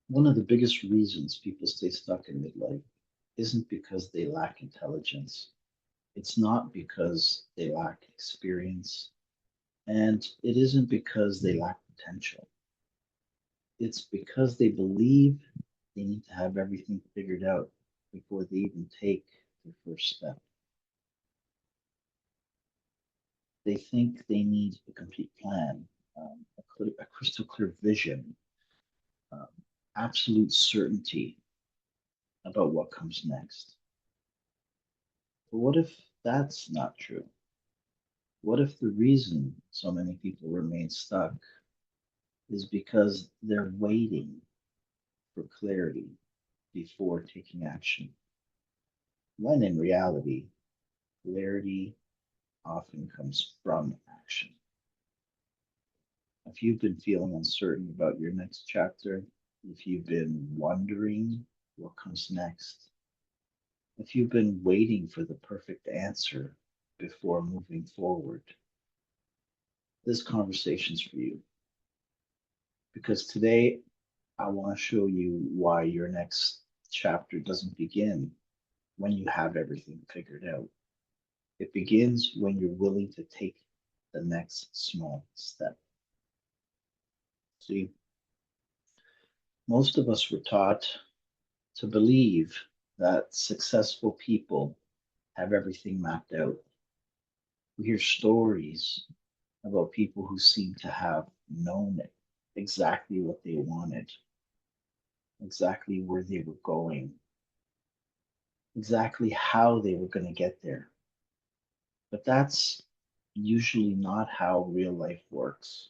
One of the biggest reasons people stay stuck in midlife isn't because they lack intelligence. It's not because they lack experience. And it isn't because they lack potential. It's because they believe they need to have everything figured out before they even take their first step. They think they need a complete plan, a crystal clear vision, um, absolute certainty about what comes next. But what if that's not true? What if the reason so many people remain stuck is because they're waiting for clarity before taking action? When in reality, clarity often comes from action. If you've been feeling uncertain about your next chapter, if you've been wondering what comes next, if you've been waiting for the perfect answer before moving forward, this conversation's for you. Because today I want to show you why your next chapter doesn't begin when you have everything figured out. It begins when you're willing to take the next small step. See, most of us were taught to believe that successful people have everything mapped out. We hear stories about people who seem to have known it, exactly what they wanted, exactly where they were going, exactly how they were going to get there. But that's usually not how real life works,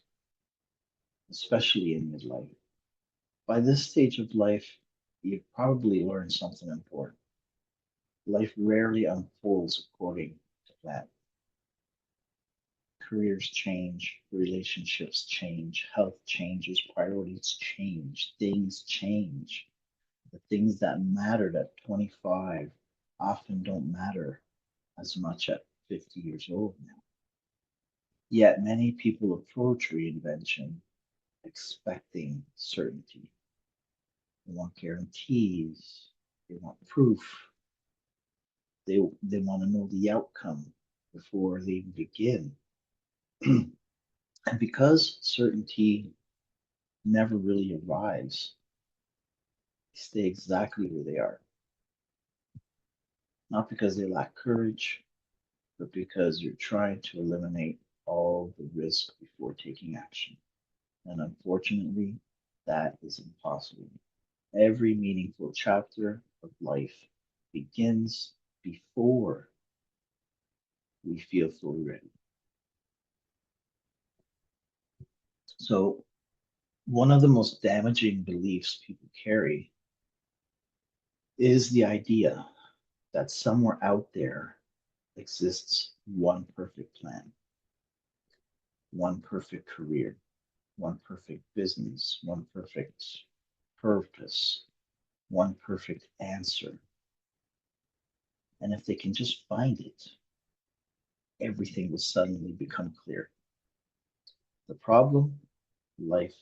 especially in midlife. By this stage of life, you've probably learned something important. Life rarely unfolds according to plan. Careers change, relationships change, health changes, priorities change, things change. The things that mattered at 25 often don't matter as much at 50 years old now. Yet many people approach reinvention expecting certainty. They want guarantees, they want proof, they want to know the outcome before they even begin. And because certainty never really arrives, they stay exactly where they are. Not because they lack courage, but because you're trying to eliminate all the risk before taking action. And unfortunately, that is impossible. Every meaningful chapter of life begins before we feel fully ready. So, one of the most damaging beliefs people carry is the idea that somewhere out there exists one perfect plan, one perfect career, one perfect business, one perfect purpose, one perfect answer. And if they can just find it, everything will suddenly become clear. The problem, life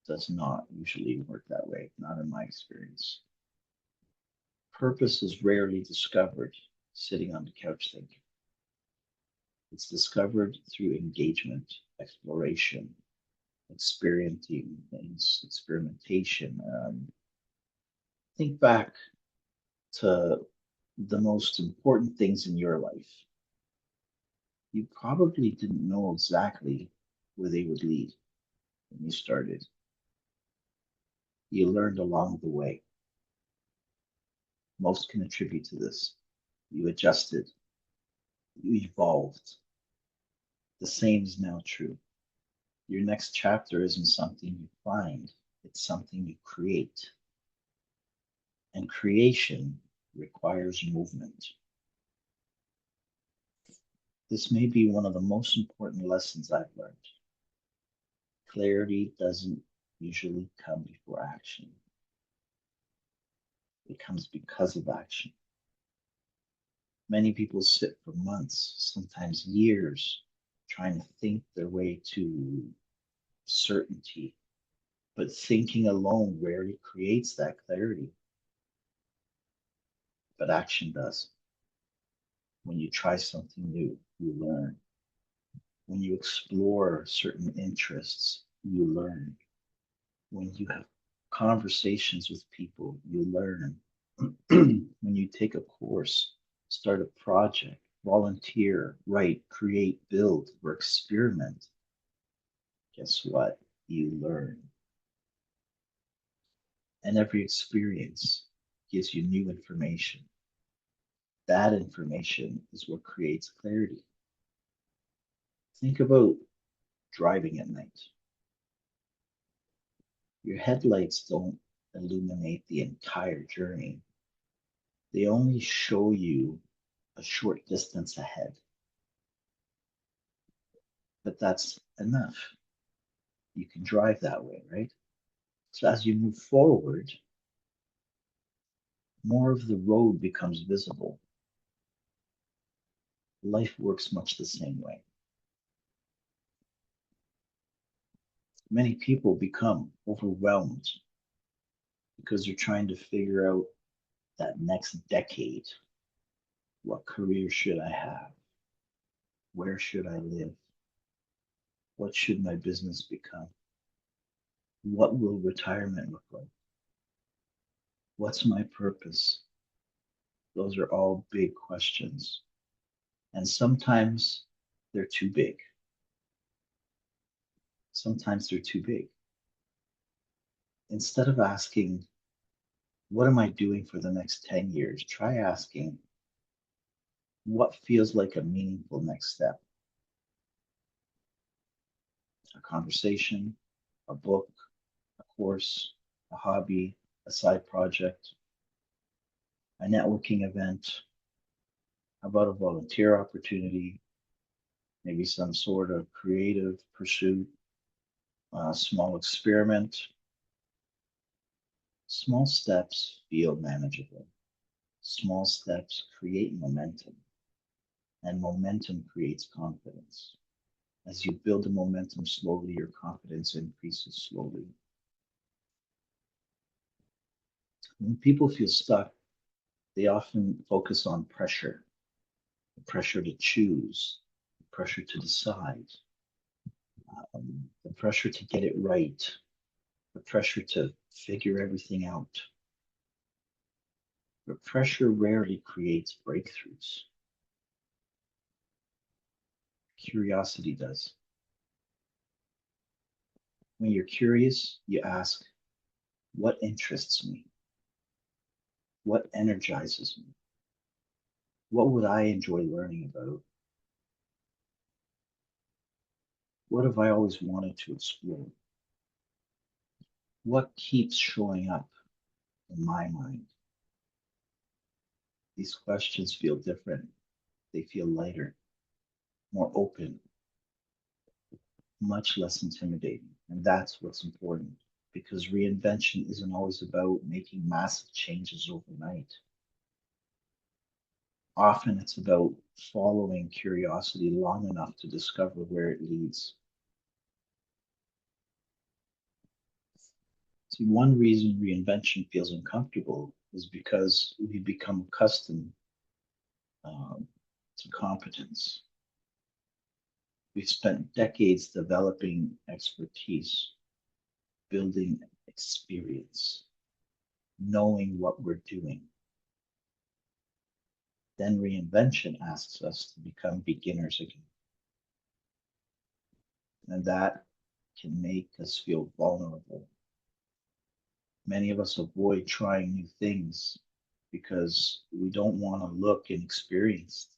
does not usually work that way, not in my experience. Purpose is rarely discovered sitting on the couch thinking. It's discovered through engagement, exploration, experiencing things, experimentation. Think back to the most important things in your life. You probably didn't know exactly where they would lead when you started. You learned along the way. Most can attribute to this. You adjusted, you evolved. The same is now true. Your next chapter isn't something you find, it's something you create. And creation requires movement. This may be one of the most important lessons I've learned. Clarity doesn't usually come before action, it comes because of action. Many people sit for months, sometimes years, trying to think their way to certainty, But thinking alone rarely creates that clarity, but action does. When you try something new, you learn. When you explore certain interests, you learn. When you have conversations with people, you learn. When you take a course, start a project, volunteer, write, create, build, or experiment, guess what? You learn. And every experience gives you new information. That information is what creates clarity. Think about driving at night. Your headlights don't illuminate the entire journey, they only show you a short distance ahead. But that's enough. You can drive that way, right? So as you move forward, more of the road becomes visible. Life works much the same way. Many people become overwhelmed because they're trying to figure out that next decade. What career should I have? Where should I live? What should my business become? What will retirement look like? What's my purpose? Those are all big questions. And sometimes they're too big. Sometimes they're too big. Instead of asking, what am I doing for the next 10 years? Try asking, what feels like a meaningful next step? A conversation, a book, a course, a hobby, a side project, a networking event, about a volunteer opportunity, maybe some sort of creative pursuit, a small experiment. Small steps feel manageable. Small steps create momentum, and momentum creates confidence. As you build the momentum slowly, your confidence increases slowly. When people feel stuck, they often focus on pressure, the pressure to choose, the pressure to decide, the pressure to get it right, the pressure to figure everything out. But pressure rarely creates breakthroughs. Curiosity does. When you're curious, you ask, what interests me? What energizes me? What would I enjoy learning about? What have I always wanted to explore? What keeps showing up in my mind? These questions feel different. They feel lighter, more open, much less intimidating. And that's what's important because reinvention isn't always about making massive changes overnight. Often it's about following curiosity long enough to discover where it leads. See, one reason reinvention feels uncomfortable is because we become accustomed um, to competence. We've spent decades developing expertise, building experience, knowing what we're doing. Then reinvention asks us to become beginners again. And that can make us feel vulnerable. Many of us avoid trying new things because we don't want to look inexperienced.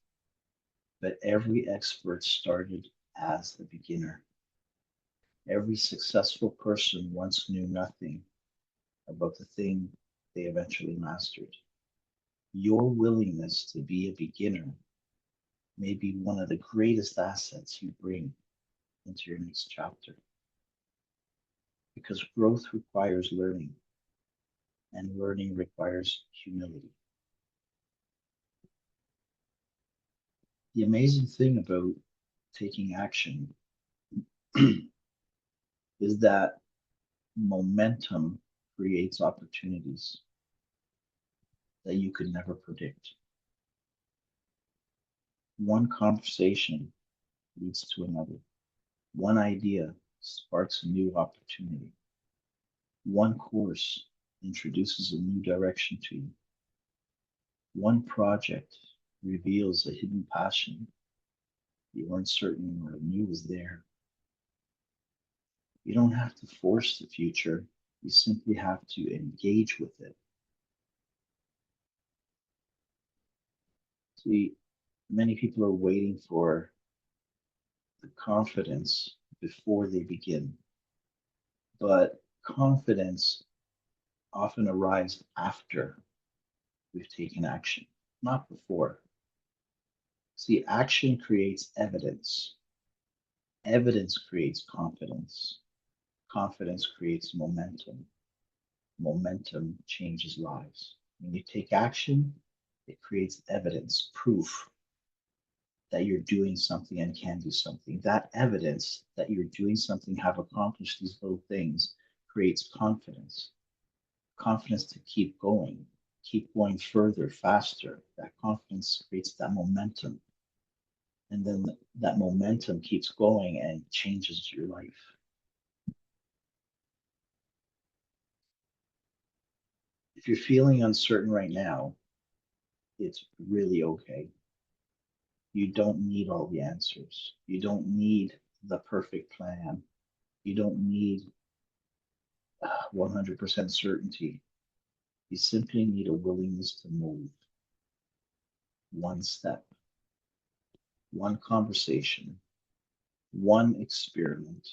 But every expert started as a beginner. Every successful person once knew nothing about the thing they eventually mastered. Your willingness to be a beginner may be one of the greatest assets you bring into your next chapter because growth requires learning and learning requires humility. The amazing thing about taking action is that Momentum creates opportunities that you could never predict. One conversation leads to another. One idea sparks a new opportunity. One course introduces a new direction to you. One project reveals a hidden passion you weren't certain or knew was there. You don't have to force the future, you simply have to engage with it. See, many people are waiting for the confidence before they begin, but confidence often arrives after we've taken action, not before. See, action creates evidence. Evidence creates confidence. Confidence creates momentum. Momentum changes lives. When you take action, it creates evidence, proof that you're doing something and can do something. That evidence that you're doing something, have accomplished these little things, creates confidence. Confidence to keep going further, faster. That confidence creates that momentum. And then that momentum keeps going and changes your life. If you're feeling uncertain right now, it's really okay. You don't need all the answers. You don't need the perfect plan. You don't need 100% certainty. You simply need a willingness to move one step, one conversation, one experiment,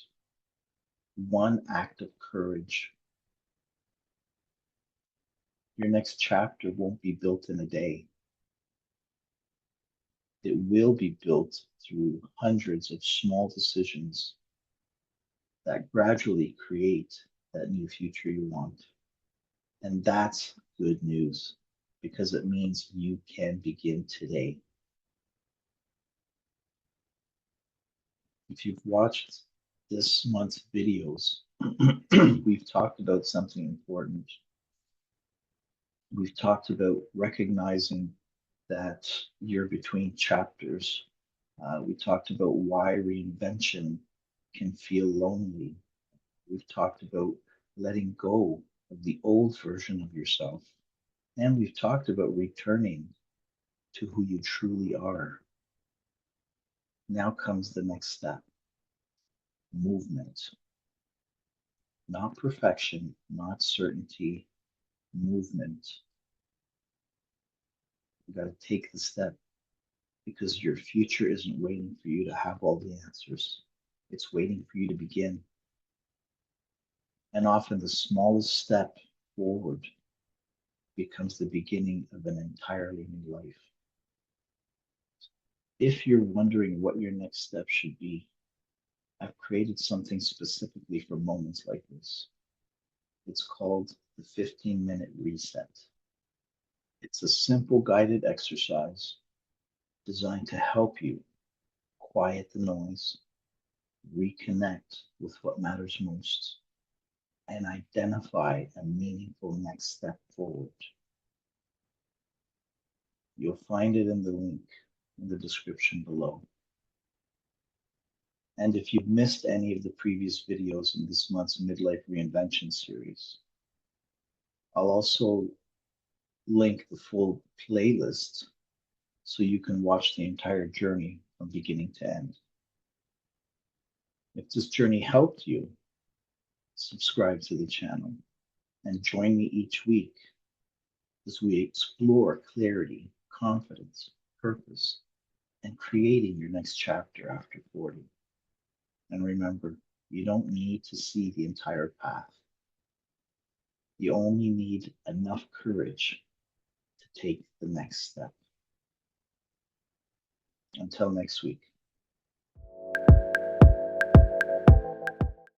one act of courage. Your next chapter won't be built in a day. It will be built through hundreds of small decisions that gradually create that new future you want. And that's good news because it means you can begin today. If you've watched this month's videos, we've talked about something important. We've talked about recognizing that you're between chapters. We talked about why reinvention can feel lonely. We've talked about letting go of the old version of yourself. And we've talked about returning to who you truly are. Now comes the next step, movement. Not perfection, not certainty, movement. You got to take the step because your future isn't waiting for you to have all the answers. It's waiting for you to begin. And often the smallest step forward becomes the beginning of an entirely new life. If you're wondering what your next step should be, I've created something specifically for moments like this. It's called the 15-minute reset. It's a simple guided exercise designed to help you quiet the noise, reconnect with what matters most, and identify a meaningful next step forward. You'll find it in the link in the description below. And if you've missed any of the previous videos in this month's Midlife Reinvention series, I'll also link the full playlist so you can watch the entire journey from beginning to end. If this journey helped you, subscribe to the channel and join me each week as we explore clarity, confidence, purpose, and creating your next chapter after 40. And remember, you don't need to see the entire path. You only need enough courage to take the next step. Until next week.